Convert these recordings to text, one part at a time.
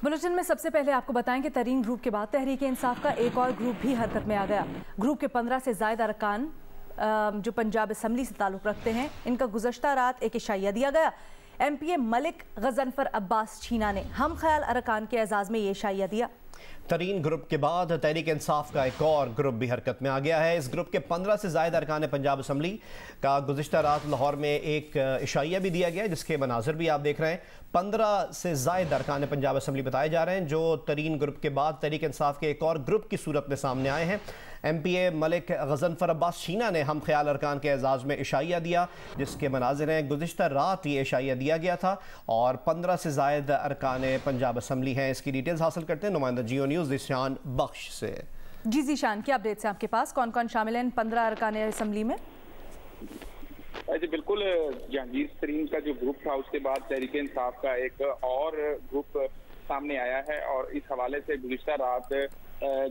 Bulletin में सबसे पहले आपको बताएं कि तरीन ग्रुप के बाद तहरीक इंसाफ का एक और ग्रुप भी हरकत में आ गया। ग्रुप के 15 से ज़ायद अरकान जो पंजाब असम्बली से ताल्लुक़ रखते हैं, इनका गुज़श्ता रात एक इशाइया दिया गया। MPA मलिक गजनफर अब्बास छीना ने हम ख्याल अरकान के एजाज़ में ये इशाइया दिया। तरीन ग्रुप के बाद तहरीक इंसाफ का एक और ग्रुप भी हरकत में आ गया है। इस ग्रुप के 15 से ज़ायद अरकान पंजाब असम्बली का गुज़िश्ता रात लाहौर में एक इशाइया भी दिया गया, जिसके मनाज़र भी आप देख रहे हैं। 15 से ज़ायद अरकान पंजाब असम्बली बताए जा रहे हैं जो तरीन ग्रुप के बाद तहरीक इंसाफ के एक और ग्रुप की सूरत में सामने आए हैं। MPA मलिक गजनफर अब्बास छीना ने हम ख्याल अरकान के एजाज़ में इशाइया दिया, जिसके मनाज़र हैं। गुज़िश्ता रात ये इशाइया दिया गया था और 15 से ज़ायद अरकान पंजाब असम्बली हैं। इसकी डिटेल्स हासिल करते हैं नुमाइंदा जियो न्यूज़ ज़ीशान बख्श से। जी ज़ीशान, क्या अपडेट्स हैं आपके पास? कौन कौन शामिल हैं 15 अरकान असम्बली में? जी बिल्कुल, जहांगीर तरीन का जो ग्रुप था उसके बाद तहरीक इंसाफ का एक और ग्रुप सामने आया है और इस हवाले से गुज़िश्ता रात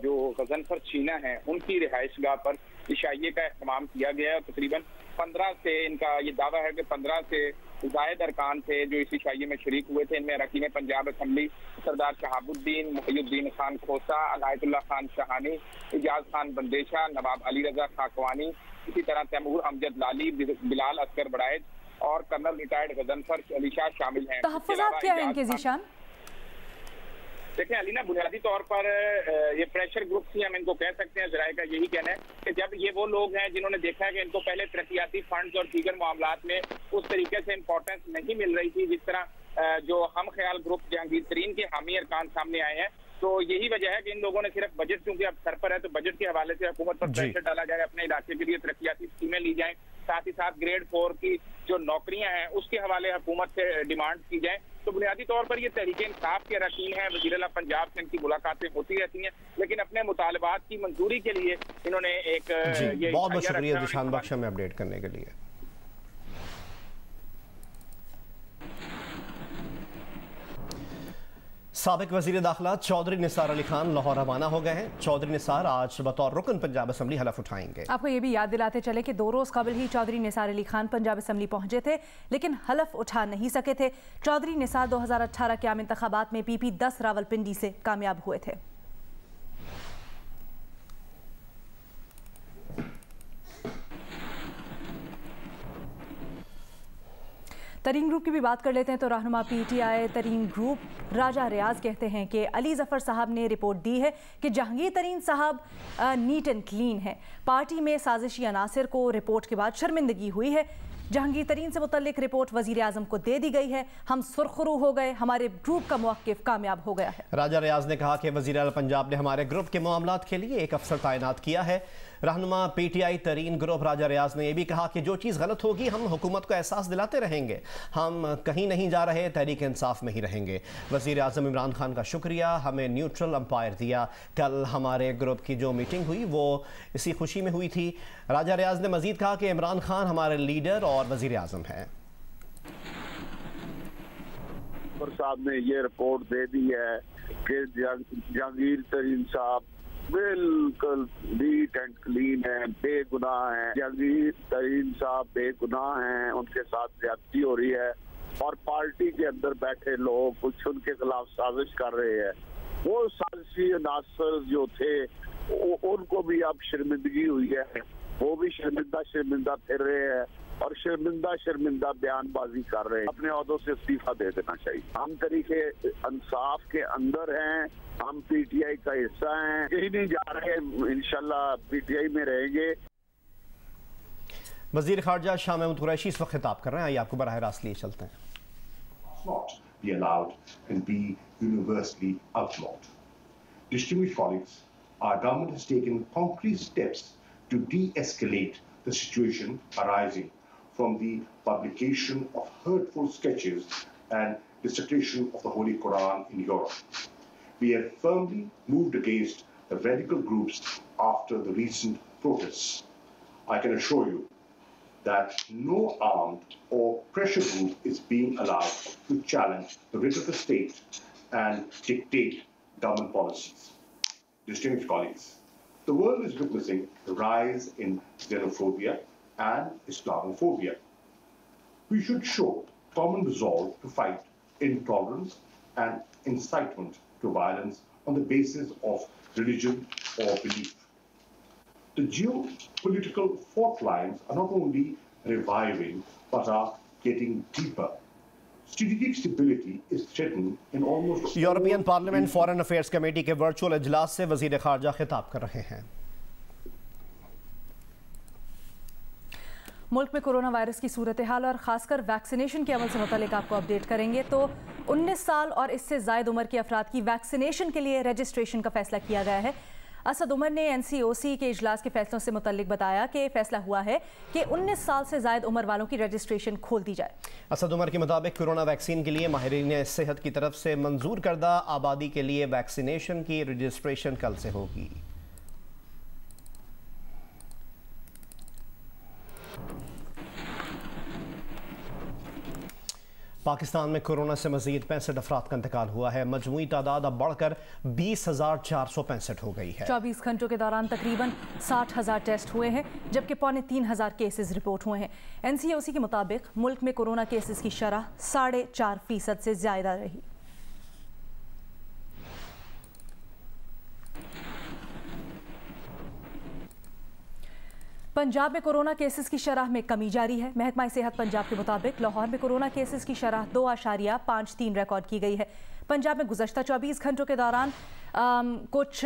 जो गजनफर छीना है उनकी रिहाइशगाह पर इशाइये का एहतमाम किया गया है। तकरीबन 15 से इनका ये दावा है कि 15 से ज़ायद अरकान थे जो इस इशाइये में शरीक हुए थे। इनमें अरकान पंजाब असम्बली सरदार शहाबुद्दीन, मुहियुद्दीन खान खोसा, अनायतुल्लाह खान शाहानी, इजाज खान बंदेशा, नवाब अली रजा खाकवानी, इसी तरह तैमूर अमजद लाली, बिलाल अस्कर बड़ाइज और कर्नल रिटायर्ड गजनफर अली शाह शामिल हैं। तहफ़्फ़ुज़ात क्या है इनके ज़ीशान? देखें अलीना, बुनियादी तौर पर ये प्रेशर ग्रुप ही हम इनको कह सकते हैं। ज़राए का यही कहना है कि जब ये वो लोग हैं जिन्होंने देखा है कि इनको पहले तरक्याती फंड्स और दीगर मामलात में उस तरीके से इंपॉर्टेंस नहीं मिल रही थी जिस तरह जो हम ख्याल ग्रुप जहांगीर तरीन के हामी अरकान सामने आए हैं, तो यही वजह है कि इन लोगों ने सिर्फ बजट क्योंकि अब सर पर है तो बजट के हवाले से हुकूमत पर प्रेशर डाला जाए, अपने इलाके के लिए तरक्याती स्कीमें ली जाएं, साथ ही साथ ग्रेड 4 की जो नौकरियां हैं उसके हवाले हुकूमत से डिमांड की जाए। तो बुनियादी तौर पर ये तहरीक इंसाफ के अरकान हैं। वज़ीर आला पंजाब से इनकी मुलाकातें होती रहती हैं, लेकिन अपने मुतालबात की मंजूरी के लिए इन्होंने एक बहुत बहुत शुक्रिया ज़ीशान बख्श में अपडेट करने के लिए। साबिक वज़ीर दाखिला चौधरी निसार अली खान लाहौर रवाना हो गए हैं। चौधरी निसार आज बतौर रुकन पंजाब असम्बली हलफ उठाएंगे। आपको ये भी याद दिलाते चले कि 2 रोज़ कबल ही चौधरी निसार अली खान पंजाब असम्बली पहुंचे थे, लेकिन हलफ उठा नहीं सके थे। चौधरी निसार 2018 के आम इंतखाबात में PP 10 रावलपिंडी से कामयाब हुए थे। तरीन ग्रुप की भी बात कर लेते हैं तो रहनुमा PTI तरीन ग्रुप राजा रियाज कहते हैं कि अली जफ़र साहब ने रिपोर्ट दी है कि जहांगीर तरीन साहब नीट एंड क्लीन है। पार्टी में साजिशी अनासिर को रिपोर्ट के बाद शर्मिंदगी हुई है। जहांगीर तरीन से मुतल्लिक रिपोर्ट वज़ीर आज़म को दे दी गई है। हम सुरखरू हो गए, हमारे ग्रुप का मौक़िफ़ कामयाब हो गया है। राजा रियाज ने कहा कि वज़ीर आला पंजाब ने हमारे ग्रुप के मामलात के लिए एक अफसर तैनात किया है। रहनुमा PTI तरीन ग्रुप राजा रियाज ने यह भी कहा कि जो चीज़ गलत होगी हम हुकूमत को एहसास दिलाते रहेंगे, हम कहीं नहीं जा रहे, तहरीक इंसाफ में ही रहेंगे। वज़ीर आज़म इमरान खान का शुक्रिया, हमें न्यूट्रल अंपायर दिया। कल हमारे ग्रुप की जो मीटिंग हुई वो इसी खुशी में हुई थी। राजा रियाज ने मजीद कहा कि इमरान खान हमारे लीडर और वज़ीर आज़म हैं। साहब ने ये रिपोर्ट दे दी है कि जहांगीर तरीन साहब बिल्कुल नीट एंड क्लीन है, बेगुनाह है। जहांगीर तरीन साहब बेगुनाह हैं, उनके साथ ज्यादती हो रही है और पार्टी के अंदर बैठे लोग कुछ उनके खिलाफ साजिश कर रहे हैं। वो साजिशी अनासर जो थे उनको भी अब शर्मिंदगी हुई है, वो भी शर्मिंदा फिर रहे हैं और शर्मिंदा बयानबाजी कर रहे हैं। अपने ओहदों से इस्तीफा दे देना चाहिए। हम तरीके इंसाफ के अंदर हैं, हम PTI का हिस्सा हैं, कहीं नहीं जा रहे, इंशाल्लाह PTI में रहेंगे। वज़ीर ख़ारजा शाह महमूद कुरैशी इस वक्त खिताब कर रहे हैं, आइए आपको बराह रास्त लिए चलते हैं। Not be allowed and be universally outlawed. Distinguished colleagues, our government has taken concrete steps to de-escalate the situation arising from the publication of hurtful sketches and desecration of the Holy Quran in Europe. We have firmly moved against the radical groups after the recent protests. I can assure you that no armed or pressure group is being allowed to challenge the writ of the state and dictate government policies. Distinguished colleagues, the world is witnessing the rise in xenophobia and Islamophobia. We should show common resolve to fight intolerance and incitement to violence on the basis of religion or belief. The geopolitical fault lines are not only reviving but are getting deeper. Strategic stability is threatened in almost European parliament foreign affairs committee के virtual इजलास से वजीर खारजा खिताब कर रहे हैं। मुल्क में कोरोना वायरस की सूरत हाल और खासकर वैक्सीनेशन के अमल से मुतालिक आपको अपडेट करेंगे। तो 19 साल और इससे ज़ायद उम्र के अफराद की वैक्सीनेशन के लिए रजिस्ट्रेशन का फैसला किया गया है। असद उमर ने NCOC के इजलास के फैसलों से मुतालिक बताया कि फैसला हुआ है कि 19 साल से ज़ायद उम्र वालों की रजिस्ट्रेशन खोल दी जाए। असद उमर के मुताबिक कोरोना वैक्सीन के लिए माहिरीन सेहत की तरफ से मंजूर करदा आबादी के लिए वैक्सीनेशन की रजिस्ट्रेशन कल से होगी। पाकिस्तान में कोरोना से मजीद 65 अफराद का इंतकाल हुआ है। मजमूई तादाद अब बढ़कर 20,465 हो गई है। 24 घंटों के दौरान तकरीबन 60,000 टेस्ट हुए हैं, जबकि 3,500 केसेस रिपोर्ट हुए हैं। NCOC के मुताबिक मुल्क में कोरोना केसेस की शरह 4.5% से ज्यादा रही। पंजाब में कोरोना केसेस की शरह में कमी जारी है। महकमा सेहत पंजाब के मुताबिक लाहौर में कोरोना केसेस की शरह 2.53 रिकॉर्ड की गई है। पंजाब में गुज़श्ता 24 घंटों के दौरान कुछ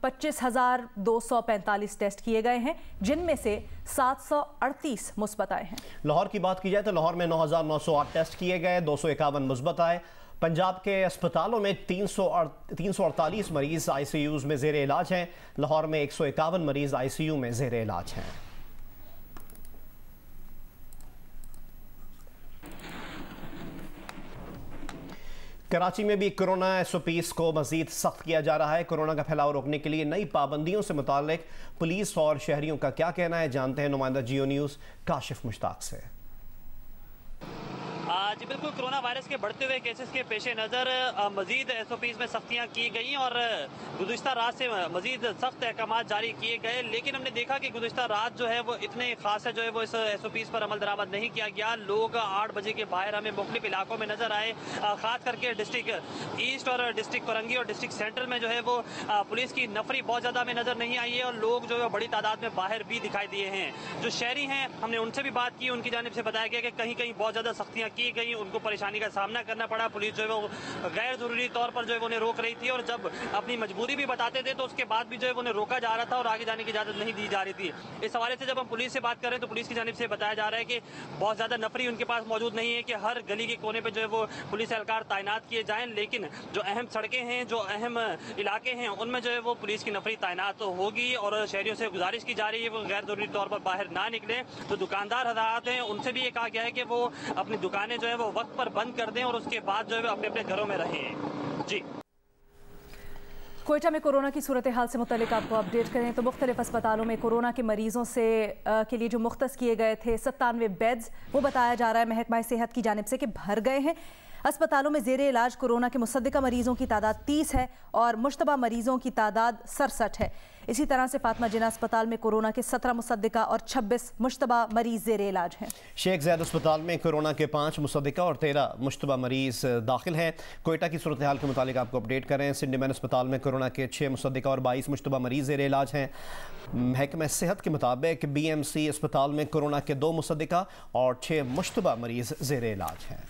25,245 टेस्ट किए गए हैं, जिनमें से 738 मुस्बत आए हैं। लाहौर की बात की जाए तो लाहौर में 9,908 टेस्ट किए गए, 251 मुस्बत आए। पंजाब के अस्पतालों में 348 मरीज ICUs में ज़ेर इलाज हैं। लाहौर में 151 मरीज ICU में ज़ेर इलाज हैं। कराची में भी कोरोना SOPs को मजीद सख्त किया जा रहा है। कोरोना का फैलाव रोकने के लिए नई पाबंदियों से मुतालिक पुलिस और शहरियों का क्या कहना है, जानते हैं नुमाइंदा जियो न्यूज़ काशिफ मुश्ताक से। जी बिल्कुल, कोरोना वायरस के बढ़ते हुए केसेस के पेश नज़र मजीद SOPs में सख्तियाँ की गई और गुज़िश्ता रात से मजीद सख्त अहकाम जारी किए गए। लेकिन हमने देखा कि गुज़िश्ता रात जो है वो इतने खास है, जो है वो इस SOPs पर अमल दरामद नहीं किया गया। लोग 8 बजे के बाहर हमें मुख्तलिफ इलाकों में नजर आए, खास करके डिस्ट्रिक्ट ईस्ट और डिस्ट्रिक्ट कोरंगी और डिस्ट्रिक्ट सेंट्रल में जो है वो पुलिस की नफरी बहुत ज़्यादा में नजर नहीं आई है और लोग जो है बड़ी तादाद में बाहर भी दिखाई दिए हैं। जो शहरी हैं हमने उनसे भी बात की, उनकी जानिब से बताया गया कि कहीं कहीं बहुत ज़्यादा सख्तियाँ की गई, उनको परेशानी का सामना करना पड़ा। पुलिस जो है वो गैर जरूरी तौर पर जो है उन्हें रोक रही थी और जब अपनी मजबूरी भी बताते थे तो उसके बाद भी जो है उन्हें रोका जा रहा था और आगे जाने की इजाजत नहीं दी जा रही थी। इस हवाले से जब हम पुलिस से बात कर रहे हैं तो पुलिस की जानिब से बताया जा रहा है कि बहुत ज्यादा नफरी उनके पास मौजूद नहीं है कि हर गली के कोने पर जो है वो पुलिस एहलकार तैनात किए जाएं, लेकिन जो अहम सड़कें हैं, जो अहम इलाके हैं, उनमें जो है वो पुलिस की नफरी तैनात होगी और शहरियों से गुजारिश की जा रही है वो गैर जरूरी तौर पर बाहर ना निकले। तो दुकानदार हजरात हैं उनसे भी ये कहा गया है कि वो अपनी दुकानें जो है वो वक्त पर बंद कर दें और उसके बाद जो है अपने अपने घरों में रहें। जी, कोयटा में कोरोना की सूरत हाल से मुतालिक आपको अपडेट करें तो मुख्तलिफ अस्पतालों में कोरोना के मरीजों से के लिए जो मुख्तस किए गए थे 97 बेड्स, वो बताया जा रहा है महकमा सेहत की जानिब से कि भर गए हैं। अस्पतालों में ज़ेरे इलाज कोरोना के मुसद्दिका मरीजों की तादाद 30 है और मुश्तबा मरीजों की तादाद 67 है। इसी तरह से फातिमा जिन्ना अस्पताल में कोरोना के 17 मुसद्दिका और 26 मुश्तबा मरीज ज़ेरे इलाज हैं। शेख ज़ैद अस्पताल में कोरोना के 5 मुसद्दिका और 13 मुश्तबा मरीज दाखिल हैं। कोयटा की सूरत हाल के मुतालिक आपको अपडेट करें। सिंडी मैन अस्पताल में कोरोना के 6 मुसद्दिका और 22 मुश्तबा मरीज ज़ेरे इलाज हैं। महकमा सेहत के मुताबिक BMC अस्पताल में कोरोना के 2 मुसद्दिका और 6 मुश्तबा मरीज ज़ेरे इलाज हैं।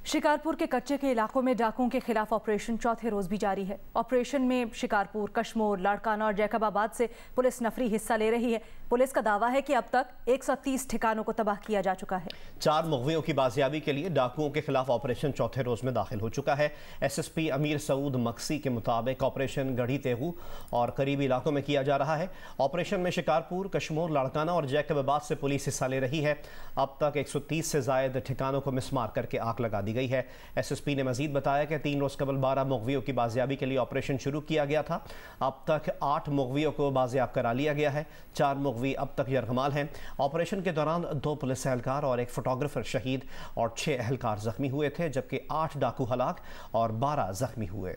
शिकारपुर के कच्चे के इलाकों में डाकुओं के खिलाफ ऑपरेशन चौथे रोज भी जारी है। ऑपरेशन में शिकारपुर, कश्मोर, लाड़काना और जैकबाबाद से पुलिस नफरी हिस्सा ले रही है। पुलिस का दावा है कि अब तक 130 ठिकानों को तबाह किया जा चुका है। 4 मुग़वियों की बाजियाबी के लिए डाकुओं के खिलाफ ऑपरेशन चौथे रोज में दाखिल हो चुका है। SSP अमीर सऊद मक्सी के मुताबिक ऑपरेशन गढ़ी तेहू और करीबी इलाकों में किया जा रहा है। ऑपरेशन में शिकारपुर, कश्मोर, लाड़काना और जैकबाबाद से पुलिस हिस्सा ले रही है। अब तक 130 से ज़ायद ठिकानों को मिसमार करके आग लगा दी गई है। SSP ने मजीद बताया कि 3 रोज कबल 12 मुग़वियों की बाजियाबी के लिए ऑपरेशन शुरू किया गया था। अब तक 8 मुग़वियों को बाजियाब करा लिया गया है। 4 मुग़वी अब तक यरगमाल हैं। ऑपरेशन के दौरान 2 पुलिस एहलकार और 1 फोटोग्राफर शहीद और 6 एहलकार जख्मी हुए थे, जबकि 8 डाकू हलाक और 12 जख्मी हुए।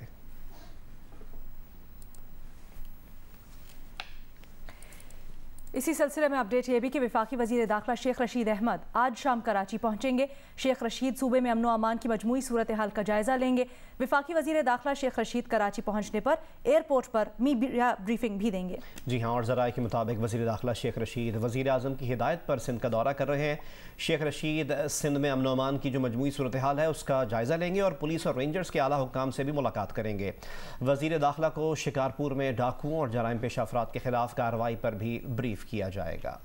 इसी सिलसिले में अपडेट ये भी कि वफाकी वज़ीर दाखिला शेख रशीद अहमद आज शाम कराची पहुंचेंगे। शेख रशीद सूबे में अमन अमान की मजमूई सूरत हाल का जायजा लेंगे। वफाकी वज़ीर दाखिला शेख रशीद कराची पहुंचने पर एयरपोर्ट पर मीडिया ब्रीफिंग भी देंगे। जी हाँ, और ज़राए के मुताबिक वज़ीर दाखिला शेख रशीद वज़ीर आज़म की हिदायत पर सिंध का दौरा कर रहे हैं। शेख रशीद सिंध में अमन अमान की जो मजमूई सूरत हाल है उसका जायजा लेंगे और पुलिस और रेंजर्स के आला हुक्काम से भी मुलाकात करेंगे। वज़ीर दाखिला को शिकारपुर में डाकुओं और जराइम पेशा अफराद के खिलाफ कार्रवाई पर भी ब्रीफ किया जाएगा।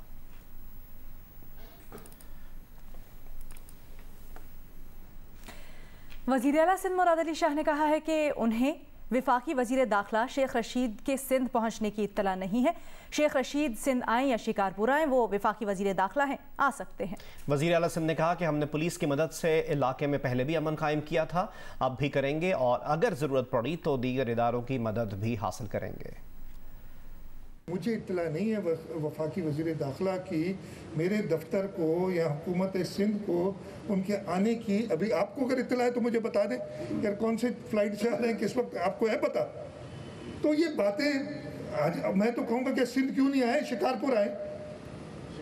वज़ीर आला सिंध मुराद अली शाह ने कहा है कि उन्हें वफाकी वज़ीर दाखिला शेख रशीद के सिंध पहुंचने की इत्तला नहीं है। शेख रशीद सिंध आएँ या शिकारपुर आएँ, वो वफाकी वज़ीर दाखिला हैं, आ सकते हैं। वज़ीर आला सिंध ने कहा कि हमने पुलिस की मदद से इलाके में पहले भी अमन कायम किया था, अब भी करेंगे और अगर ज़रूरत पड़ी तो दीगर इदारों की मदद भी हासिल करेंगे। मुझे इत्तला नहीं है वफाकी वज़ीर दाखिला की मेरे दफ्तर को या हुकूमत सिंध को उनके आने की। अभी आपको अगर इत्तला है तो मुझे बता दें यार, कौन से फ्लाइट से आ रहे हैं, किस वक्त, आपको है पता? तो ये बातें आज मैं तो कहूँगा कि सिंध क्यों नहीं आए, शिकारपुर आए।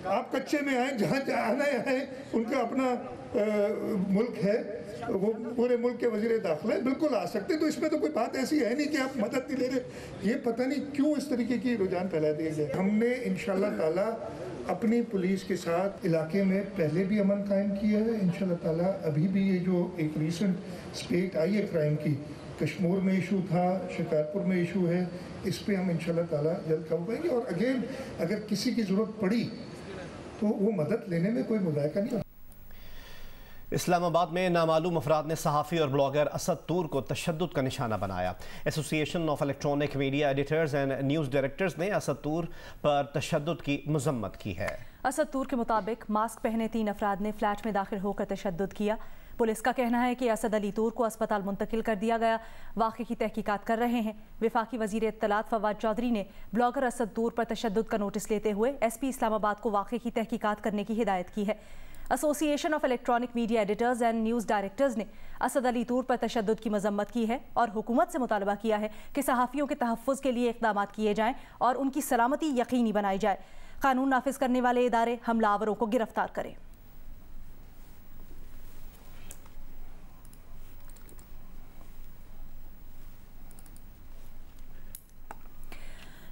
आप कच्चे में आए, जहाँ आना है उनका अपना मुल्क है, वो पूरे मुल्क के वज़ीर दाखिला है, बिल्कुल आ सकते। तो इसमें तो कोई बात ऐसी है नहीं कि आप मदद नहीं ले रहे। ये पता नहीं क्यों इस तरीके की रुझान फैला दिए गए। हमने इंशाल्लाह ताला अपनी पुलिस के साथ इलाके में पहले भी अमन कायम किया है। इंशाल्लाह ताला अभी भी ये जो एक रीसेंट स्पेट आई है क्राइम की, कश्मीर में इशू था, शिकारपुर में इशू है, इस पर हम इंशाल्लाह ताला जल्द काबू पाएंगे। और अगेन अगर किसी की ज़रूरत पड़ी तो वो मदद लेने में कोई मुज़ायका नहीं। इस्लामाबाद में नामालूम अफराद ने सहाफ़ी और ब्लॉगर असद तूर को तशद्दुद का निशाना बनाया। Association of electronic media editors and news directors ने असद तूर पर तशद्दुद की मजम्मत की है। असद तूर के मुताबिक मास्क पहने 3 अफराद ने फ्लैट में दाखिल होकर तशद्दुद किया। पुलिस का कहना है कि असद अली तूर को अस्पताल मुंतकिल कर दिया गया। वाक़े की तहकीकात कर रहे हैं। वफाकी वज़ीर इत्तलात फवाद चौधरी ने ब्लॉगर असद तूर पर तशद्दुद का नोटिस लेते हुए SP इस्लामाबाद को वाक़े की तहकीकात करने की हिदायत की है। Association of electronic media editors and news directors ने असद अली तूर पर तशद्दुद की मजम्मत की है और हुकूमत से मुतालबा किया है कि सहाफ़ियों के तहफ़्फ़ुज़ के लिए इक़दाम किए जाएँ और उनकी सलामती यकीनी बनाई जाए। कानून नाफिज करने वाले इदारे हमलावरों को गिरफ्तार करें।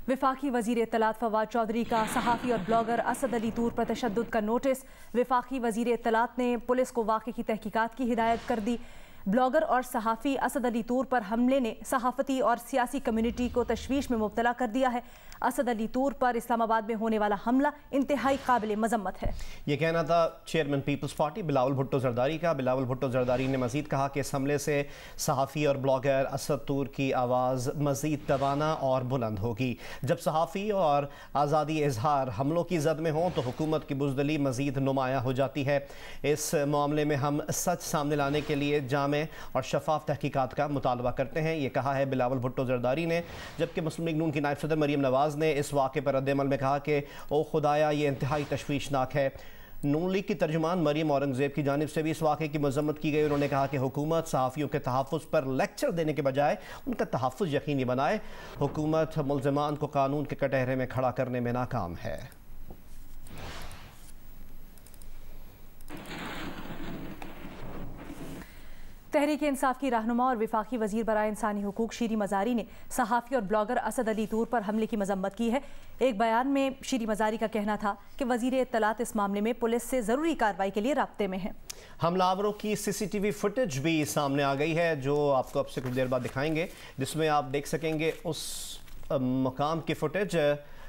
वफाकी वज़ीर इत्तलात फवाद चौधरी का सहाफ़ी और ब्लॉगर असद अली तूर पर तशद्दुद का नोटिस। वफाकी वज़ीर इत्तलात ने पुलिस को वाक़े की तहकीकात की हिदायत कर दी। ब्लॉगर और सहाफ़ी असद अली तूर पर हमले ने सहाफ़ती और सियासी कम्युनिटी को तशवीश में मुब्तला कर दिया है। असद अली तूर पर इस्लामाबाद में होने वाला हमला इंतहाई काबिल मजम्मत है। ये कहना था चेयरमैन पीपल्स पार्टी बिलावल भुट्टो जरदारी का। बिलावल भुट्टो जरदारी ने मजीद कहा कि इस हमले से सहाफ़ी और ब्लॉगर असद तूर की आवाज़ मजीद तवाना और बुलंद होगी। जब सहाफ़ी और आज़ादी इजहार हमलों की जद में हों तो हुकूमत की बुज़दिली मजीद नुमाया हो जाती है। इस मामले में हम सच सामने लाने के लिए जामे और शफाफ तहकीकात का मुतालबा करते हैं। ये कहा है बिलावल भुट्टो जरदारी ने। जबकि मुस्लिम लीग नून की नायब सदर मरीम नवाज़ ने इस वाक़े पर रद्द-ए-अमल में कहा कि ओ खुदाया ये इंतहाई तशवीशनाक है। नून लीग की तर्जुमान मरीम औरंगज़ेब की जानिब से भी इस वाक़े की मजम्मत की गई। उन्होंने कहा कि हुकूमत सहाफ़ियों के तहफ़्फ़ुज़ पर लेक्चर देने के बजाय उनका तहफ़्फ़ुज़ यकीनी बनाए। हुकूमत मुल्ज़िमान को कानून के कटहरे में खड़ा करने में नाकाम है। तहरीक इंसाफ की रहनुमा और वफाकी वज़ीर बराए इंसानी हुकूक शीरी मज़ारी ने सहाफ़ी और ब्लॉगर असद अली तूर पर हमले की मजम्मत की है। एक बयान में शीरी मज़ारी का कहना था कि वज़ीर इत्तलात इस मामले में पुलिस से ज़रूरी कार्रवाई के लिए राब्ते में है। हमलावरों की CCTV फुटेज भी सामने आ गई है, जो आपको अब से कुछ देर बाद दिखाएंगे, जिसमें आप देख सकेंगे उस मकाम की फुटेज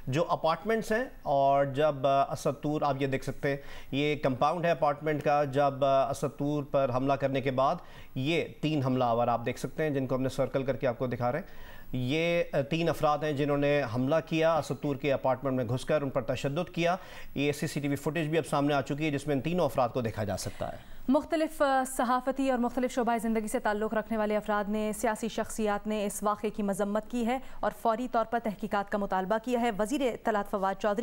जो अपार्टमेंट्स हैं। और जब असद तूर, आप ये देख सकते हैं, ये कंपाउंड है अपार्टमेंट का। जब असद तूर पर हमला करने के बाद ये 3 हमलावर आप देख सकते हैं, जिनको हमने सर्कल करके आपको दिखा रहे हैं। ये 3 अफराद हैं जिन्होंने हमला किया, असद तूर के अपार्टमेंट में घुसकर उन पर तशद्दुद किया। ये CCTV फुटेज भी अब सामने आ चुकी है, जिसमें इन तीनों अफराद को देखा जा सकता है। मुख्तलिफ सहाफ़ती और मुख्तलिफ शोबाए ज़िंदगी से ताल्लुक़ रखने वाले अफराद ने, सियासी शख्सियात ने इस वाक़े की मजम्मत की है और फौरी तौर पर तहकीकात का मुतालबा किया है। वज़ीर इत्तलात फवाद चौधरी